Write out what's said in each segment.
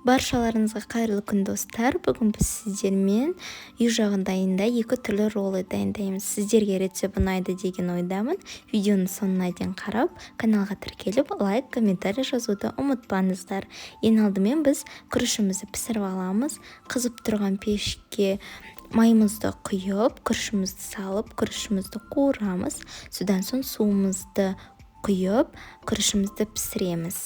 Баршаларыңызға қайырлы күн достар. Бүгін біз сіздермен үй жағдайында екі түрлі роллы дайындаймыз. Сіздерге рецепт ұнайды деген ойдамын. Видеоны соңына дейін қарап, каналға тіркеліп, лайк, комментарий жазуды ұмытпаңыздар. Ең алдымен біз күрішімізді пісіріп аламыз. Қызып тұрған пешке майымызды құйып, күрішімізді салып, күрішімізді қуырамыз. Содан соң суымызды құйып, күрішімізді пісіреміз.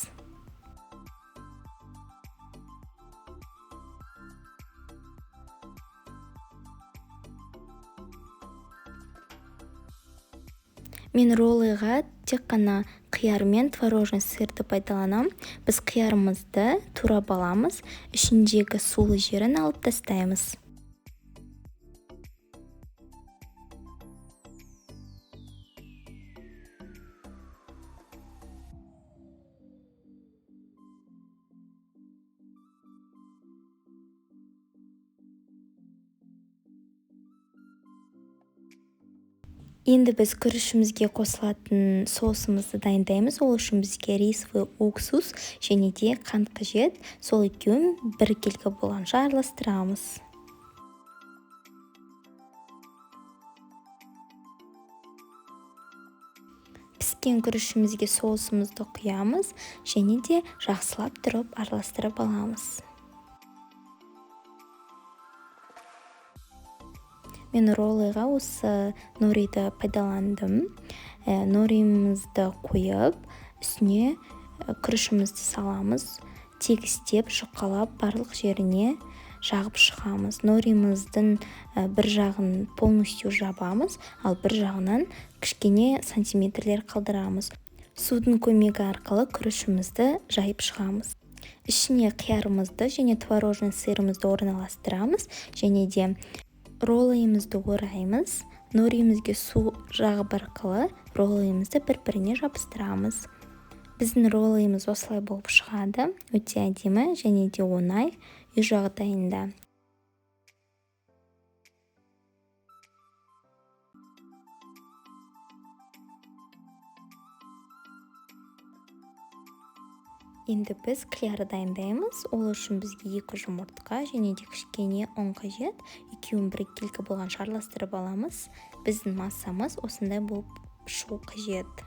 Мен роллыға тек қана қияр мен творожный сырды пайдаланам. Біз қиярымызды турап аламыз, ішіндегі сулы жерін алып тастаймыз. Енді біз күрішімізге қосылатын соусымызды дайындаймыз. Ол үшін бізге рисовый уксус және де қант қажет. Сол екеуін біркелкі болғанша араластырамыз. Піскен күрішімізге соусымызды құямыз және де жақсылап тұрып араластырып аламыз. Мен роллыға осы нориді пайдаландым. Норимізді қойып, үстіне күрішімізді саламыз. Тегістеп, жұқалап, барлық жеріне жағып шығамыз. Нориміздің бір жағын полностью жабамыз, ал бір жағынан кішкене сантиметрлер қалдырамыз. Судың көмегі арқылы күрішімізді жайып шығамыз. Ішіне қиярымызды және творожный сырымызды орналастырамыз және де роллымызды ораймыз. Норимізге су жағып арқылы роллымызды бір-біріне жабыстырамыз. Біздің роллымыз осылай болып шығады. Өте әдемі және де оңай үй жағдайында. Енді біз қиярды дайындаймыз. Ол үшін бізге 2 жұмыртқа және де кішкене ұн қажет. Екеуін біркелкі болғанша араластырып аламыз. Біздің массамыз осындай болып шығу қажет.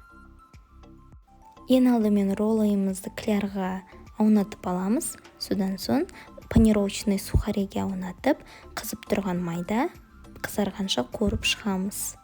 Ең алдымен роллымызды қиярға аунатып аламыз. Содан соң панировочный сухариге аунатып, қызып тұрған майда қызарғанша қуырып шығамыз.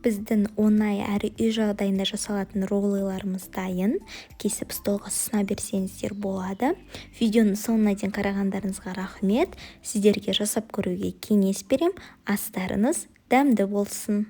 Біздің оңай әрі үй жағдайында жасалатын роллыларымыз дайын. Кесіп столға ұсына берсеңіздер болады. Видеоны соңына дейін қарағандарыңызға рахмет. Сіздерге жасап көруге кеңес берем. Астарыңыз дәмді болсын.